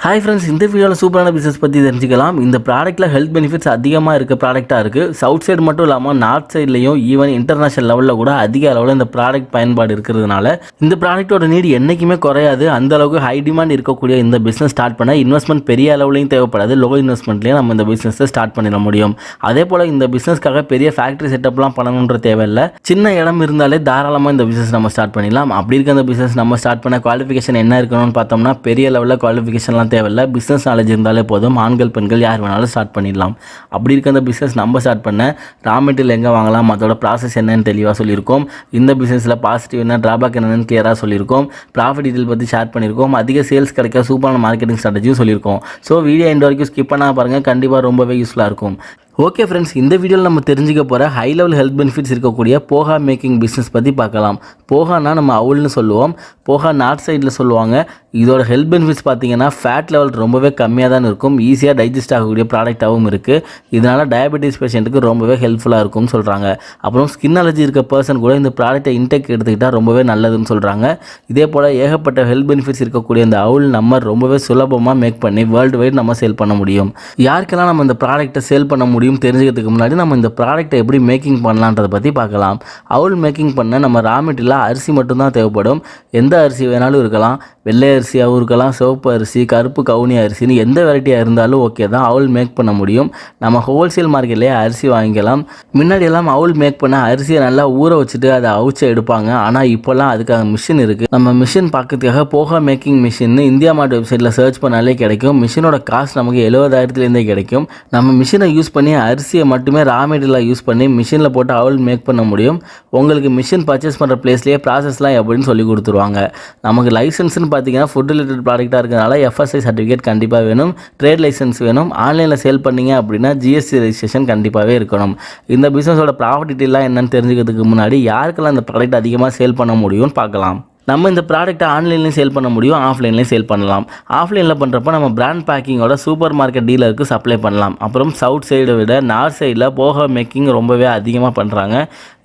Hi friends, இந்த வீடியோவில் சூப்பரான பிஸ்னஸ் பற்றி தெரிஞ்சுக்கலாம். இந்த ப்ராடக்ட்டில் ஹெல்த் பெனிஃபிட்ஸ் அதிகமாக இருக்க ப்ராடக்ட்டாக இருக்குது. சவுத் சைடு மட்டும் இல்லாமல் நார்த் சைட்லையும் ஈவன் இன்டர்நேஷனல் லெவலில் கூட அதிக அளவில் இந்த ப்ராடக்ட் பயன்பாடு இருக்கிறதுனால இந்த ப்ராடக்ட்டோட நீடு என்றைக்குமே குறையாது. அந்த அளவுக்கு ஹை டிமாண்ட் இருக்கக்கூடிய இந்த பிஸ்னஸ் ஸ்டார்ட் பண்ண இன்வெஸ்ட்மெண்ட் பெரிய அளவுலையும் தேவைப்படாது. லோ இன்வெஸ்ட்மெண்ட்லேயும் நம்ம இந்த பிஸ்னஸை ஸ்டார்ட் பண்ணிட முடியும். அதே போல் இந்த பிஸ்னஸ்க்காக பெரிய ஃபேக்ட்ரி செட்டப்லாம் பண்ணணுன்ற தேவையில்லை. சின்ன இடம் இருந்தாலே தாராளமாக இந்த பிஸ்னஸ் நம்ம ஸ்டார்ட் பண்ணிடலாம். அப்படி இருக்க இந்த பிஸ்னஸ் நம்ம ஸ்டார்ட் பண்ண குவாலிஃபிகேஷன் என்ன இருக்கணும்னு பார்த்தோம்னா பெரிய லெவலில் குவாலிஃபிகேஷன்லாம் தேவையில்லை. பிஸ்னஸ் நாலேஜ் இருந்தாலே போதும். ஆண்கள் பெண்கள் யார் வேணாலும் ஸ்டார்ட் பண்ணிடலாம். அப்படி இருக்க அந்த பிஸ்னஸ் நம்ம ஸ்டார்ட் பண்ண ரா மெட்டீரியல் எங்கே வாங்கலாம், அதோட ப்ராசஸ் என்னன்னு தெளிவாக சொல்லியிருக்கோம். இந்த பிஸ்னஸில் பாசிட்டிவ் என்ன, ட்ராபேக் என்னன்னு கிளியராக சொல்லியிருக்கோம். ப்ராஃபிட் டீட்டெயில் பற்றி ஷேர் பண்ணியிருக்கோம். அதிக சேல்ஸ் கிடைக்க சூப்பரான மார்க்கெட்டிங் ஸ்ட்ராட்டஜியும் சொல்லியிருக்கோம். ஸோ வீடியோ எண்ட் வரைக்கும் ஸ்கிப் பண்ணால் பாருங்கள், கண்டிப்பாக ரொம்பவே யூஸ்ஃபுல்லாக இருக்கும். ஓகே ஃப்ரெண்ட்ஸ், இந்த வீடியோவில் நம்ம தெரிஞ்சுக்க போகிற ஹை லெவல் ஹெல்த் பெனிஃபிட்ஸ் இருக்கக்கூடிய போஹா மேக்கிங் பிஸ்னஸ் பற்றி பார்க்கலாம். போஹானா நம்ம அவுல்னு சொல்லுவோம். போஹா நார்த் சைடில் சொல்லுவாங்க. இதோட ஹெல்த் பெனிஃபிட்ஸ் பார்த்தீங்கன்னா ஃபேட் லெவல் ரொம்பவே கம்மியாக தான் இருக்கும். ஈஸியாக டைஜஸ்ட் ஆகக்கூடிய ப்ராடக்டாகவும் இருக்குது. இதனால் டயபெட்டிஸ் பேஷண்ட்டுக்கு ரொம்பவே ஹெல்ப்ஃபுல்லாக இருக்கும்னு சொல்கிறாங்க. அப்புறம் ஸ்கின் அலர்ஜி இருக்க பர்சன் கூட இந்த ப்ராடக்ட்டை இன்டேக் எடுத்துக்கிட்டால் ரொம்பவே நல்லதுன்னு சொல்கிறாங்க. இதே போல் ஏகப்பட்ட ஹெல்த் பெனிஃபிட்ஸ் இருக்கக்கூடிய இந்த அவுல் நம்ம ரொம்பவே சுலபமாக மேக் பண்ணி வேர்ல்டு வைட் நம்ம சேல் பண்ண முடியும். யாருக்கெல்லாம் நம்ம இந்த ப்ராடக்ட்டை சேல் பண்ண முடியும் தெரிஞ்சுக்கிறதுக்கு முன்னாடி நம்ம இந்த ப்ராடக்ட்டை எப்படி மேக்கிங் பண்ணலான்றதை பற்றி பார்க்கலாம். அவுல் மேக்கிங் பண்ண நம்ம ரா மெட்டீரியலாக அரிசி மட்டும்தான் தேவைப்படும். எந்த அரிசி வேணாலும் இருக்கலாம். வெள்ளை அரிசியாகவும் இருக்கலாம், சிவப்பு அரிசி, கருப்பு கவுனி அரிசின்னு எந்த வெரைட்டியாக இருந்தாலும் ஓகே தான். அவுல் மேக் பண்ண முடியும். நம்ம ஹோல்சேல் மார்க்கெட்லேயே அரிசி வாங்கிக்கலாம். முன்னாடியெல்லாம் அவுல் மேக் பண்ண அரிசியை நல்லா ஊற வச்சுட்டு அதை அவிச்சு எடுப்பாங்க. ஆனால் இப்போல்லாம் அதுக்காக மிஷின் இருக்குது. நம்ம மிஷின் பார்க்கறதுக்காக போஹா மேக்கிங் மிஷின் இந்தியா மார்ட் வெப்சைட்டில் சர்ச் பண்ணாலே கிடைக்கும். மிஷினோட காஸ்ட் நமக்கு 70,000 கிடைக்கும். நம்ம மிஷினை யூஸ் பண்ணி அரிசியை மட்டுமே ரா மெட்டீரியலாக யூஸ் பண்ணி மிஷினில் போட்டு அவுல் மேக் பண்ண முடியும். உங்களுக்கு மிஷின் பர்ச்சேஸ் பண்ணுற பிளேஸ்லேயே ப்ராசஸ்லாம் எப்படின்னு சொல்லி கொடுத்துருவாங்க. நமக்கு லைசன்ஸ்னு பார்த்தீங்கன்னா ஃபுட் ரிலேட்டட் ப்ராடக்டாக இருக்கிறதுனால எஃப்எஸ்ஐ சர்டிஃபிகேட் கண்டிப்பாக வேணும். ட்ரேட் லைசன்ஸ் வேணும். ஆன்லைனில் சேல் பண்ணிங்க அப்படின்னா ஜிஎஸ்டி ரெஜிஸ்ட்ரேஷன் கண்டிப்பாகவே இருக்கணும். இந்த பிஸ்னஸோட ப்ராஃபிட் டீட்டெயிலாம் என்னன்னு தெரிஞ்சுக்கிறதுக்கு முன்னாடி யாருக்கெல்லாம் இந்த ப்ராடக்ட் அதிகமாக சேல் பண்ண முடியும்னு பார்க்கலாம். நம்ம இந்த ப்ராடக்ட்டை ஆன்லைன்லேயும் சேல் பண்ண முடியும், ஆஃப்லைன்லேயும் சேல் பண்ணலாம். ஆஃப்லைனில் பண்ணுறப்ப நம்ம பிராண்ட் பேக்கிங்கோட சூப்பர் மார்க்கெட் டீலருக்கு சப்ளை பண்ணலாம். அப்புறம் சவுத் சைடை விட நார்த் சைடில் போஹா மேக்கிங் ரொம்பவே அதிகமாக பண்ணுறாங்க.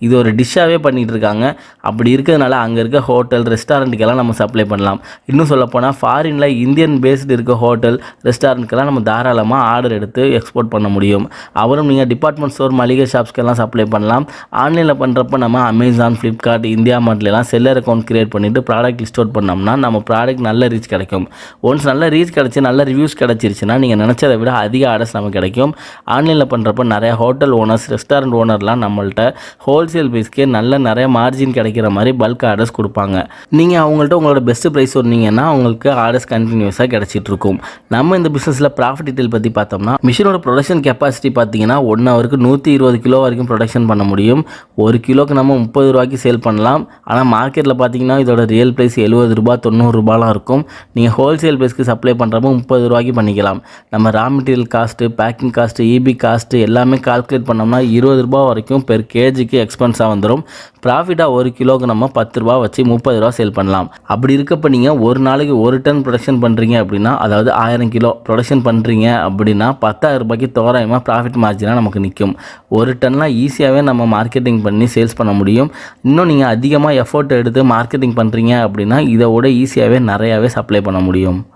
இது ஒரு டிஷ்ஷாகவே பண்ணிகிட்டு இருக்காங்க. அப்படி இருக்கிறதுனால அங்கே இருக்க ஹோட்டல் ரெஸ்டாரண்ட்டுக்கெல்லாம் நம்ம சப்ளை பண்ணலாம். இன்னும் சொல்லப்போனால் ஃபாரினில் இந்தியன் பேஸ்டு இருக்க ஹோட்டல் ரெஸ்டாரண்ட்டுக்கெல்லாம் நம்ம தாராளமாக ஆர்டர் எடுத்து எக்ஸ்போர்ட் பண்ண முடியும். அப்புறம் நீங்கள் டிபார்ட்மெண்ட் ஸ்டோர் மளிகை ஷாப்ஸ்க்கெல்லாம் சப்ளை பண்ணலாம். ஆன்லைனில் பண்ணுறப்ப நம்ம அமேசான், ஃப்ளிப்கார்ட், இந்தியா மார்ட்லாம் செல்லர் அக்கௌண்ட் கிரியேட் பண்ணிவிட்டு ப்ராடக்ட் லிஸ்ட் அவுட் பண்ணோம்னா நம்ம ப்ராடக்ட் நல்ல ரீச் கிடைக்கும். ஒன்ஸ் நல்ல ரீச் கிடச்சி நல்ல ரிவ்யூஸ் கிடச்சிருச்சுன்னா நீங்கள் நினச்சதை விட அதிக ஆர்டர்ஸ் நமக்கு கிடைக்கும். ஆன்லைனில் பண்ணுறப்ப நிறைய ஹோட்டல் ஓனர்ஸ், ரெஸ்டாரண்ட் ஓனர்லாம் நம்மள்ட்ட ஹோல்சேல் பேஸ்க்கே நிறைய மார்ஜின் கிடைக்கிற மாதிரி பல்க் ஆர்டர்ஸ் கொடுப்பாங்க. நீங்கள் அவங்கள்ட்ட உங்களோட பெஸ்ட் ப்ரைஸ் சொன்னீங்கன்னா உங்களுக்கு ஆர்டர்ஸ் கண்டினியூஸாக கிடச்சிட்டு இருக்கும். நம்ம இந்த பிஸ்னஸில் ப்ராஃபிட் டீட்டெயில் பற்றி பார்த்தோம்னா மிஷினோட ப்ரொடக்ஷன் கெப்பாசிட்டி பார்த்தீங்கன்னா 1 ஹவருக்கு 120 கிலோ வரைக்கும் ப்ரொடக்ஷன் பண்ண முடியும். 1 கிலோக்கு நம்ம 30 ரூபாய்க்கு சேல் பண்ணலாம். ஆனால் மார்க்கெட்டில் பார்த்தீங்கன்னா இதோட ரியல் ப்ரைஸ் 70 ரூபா 90 ரூபாலாம் இருக்கும். நீங்கள் ஹோல்சேல் ப்ரைஸ்க்கு சப்ளை பண்ணுறப்போ 30 ரூபாய்க்கு பண்ணிக்கலாம். நம்ம raw material cost, packing cost, EB cost எல்லாமே கால்குலேட் பண்ணோம்னா 20 ரூபா வரைக்கும் பெர் கேஜிக்கு எக்ஸ்பென்ஸாக வந்துடும். ப்ராஃபிட்டாக 1 கிலோக்கு நம்ம 10 ரூபா வச்சு 30 ரூபா சேல் பண்ணலாம். அப்படி இருக்கப்போ நீங்கள் ஒரு நாளைக்கு 1 டன் ப்ரொடக்ஷன் பண்ணுறீங்க அப்படின்னா, அதாவது 1000 கிலோ ப்ரொடக்ஷன் பண்ணுறீங்க அப்படின்னா 10,000 ரூபாய்க்கு தோராயமாக ப்ராஃபிட் மார்ஜினாக நமக்கு நிற்கும். 1 டன்லாம் ஈஸியாகவே நம்ம மார்க்கெட்டிங் பண்ணி சேல்ஸ் பண்ண முடியும். இன்னும் நீங்கள் அதிகமாக எஃபோர்ட் எடுத்து மார்க்கெட்டிங் பண்ணுறீங்க அப்படின்னா இதை விட ஈஸியாகவே நிறையாவே சப்ளை பண்ண முடியும்.